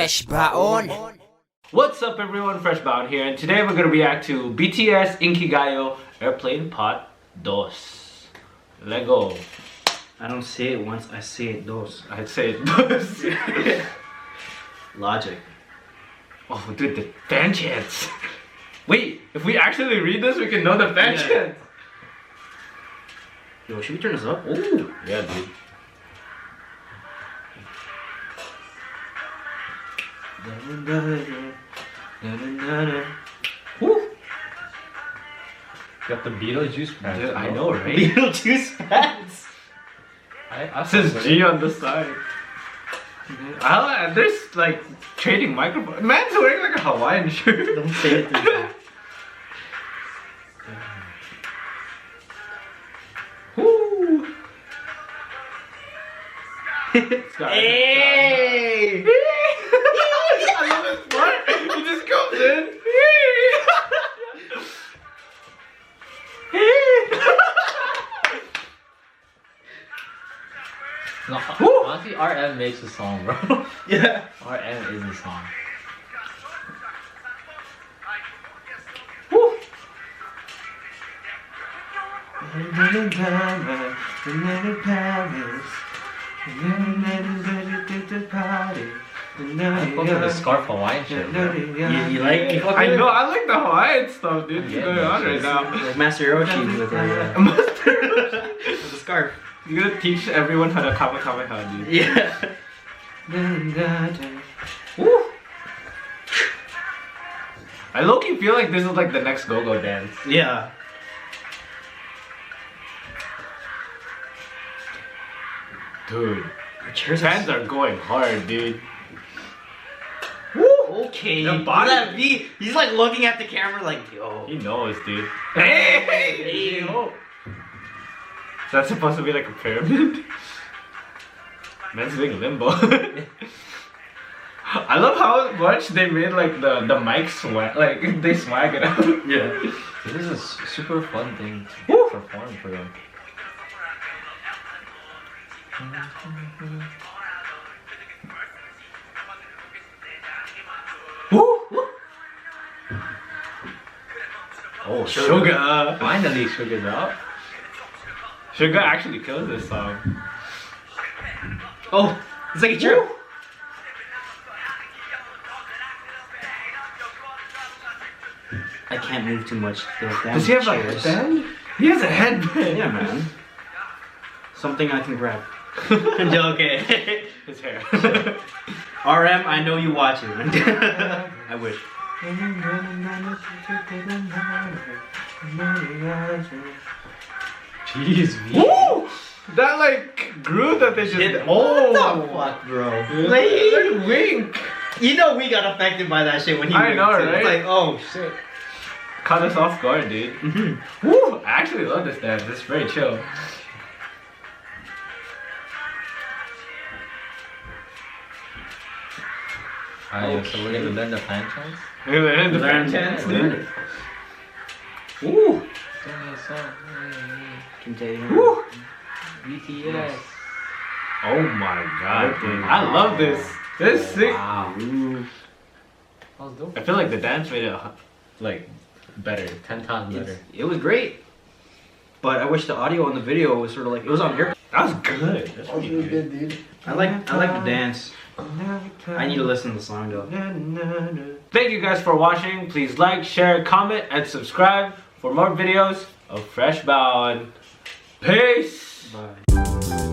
Fresh Baon. What's up everyone, Fresh Bound here, and today we're gonna react to BTS Inkigayo Airplane Part 2. Lego. I don't say it once, I say it dos. I'd say it does. Logic. Oh dude, the fan chants. Wait, if we actually read this, we can know the fan Yeah. chants. Yo, should we turn this up? Ooh, yeah dude. Woo. Got the Beetlejuice pants. Dude, I bro. know, right? Beetlejuice pants. I It says G on the side. There's like trading microphones. Man's wearing like a Hawaiian shirt. Don't say it to me. Woo. Hey! I love this part. He just comes in. No, honestly, RM makes the song, bro. Yeah. RM is the song. Woo. I fuck with the scarf Hawaiian shit, bro. You like? You fuck I with know, it? I like the Hawaiian stuff, dude. What's Yeah, going on right man. now? Like Master Hiroshi with a with a scarf. You're gonna teach everyone how to Kamehameha, dude. Yeah. Woo. I low-key feel like this is like the next go-go dance. Yeah. Dude, Cheers. fans are going hard, dude. Okay. The body- That V, he's like looking at the camera like, yo. He knows, dude. Hey! Hey. Is that supposed to be like a pyramid? Man's doing limbo. I love how much they made like the mic swag, like they swag it out. Yeah. This is a super fun thing to Woo. perform for them. Woo! Oh, Sugar! Finally, Sugar's out. Sugar actually kills this song. Oh, it's like a trip. I can't move too much. Does he have a headband? He has a headband. Yeah, man. Something I can grab. Okay. His hair. RM, I know you watching. I wish. Jeez, V. Woo! That like groove that they just did. What the fuck, bro? Like wink. You know we got affected by that shit when he I know, winked, too. right? It's like, oh shit. Caught us off guard, dude. Mm-hmm. Woo! I actually love this dance. It's very chill. Alright, so we're gonna learn the fan chants. The fan chants, dude. Woo! Can tell you. Woo! BTS. Oh my god, dude. I love this. This is sick. Wow. Ooh. That was dope. I feel like the dance made it like better. 10 times better. It was great. But I wish the audio and the video was sort of like it was on here. That was good. That's really good. dude. I like the dance. I need to listen to the song though. Thank you guys for watching. Please like, share, comment, and subscribe for more videos of Fresh Bound. Peace! Bye.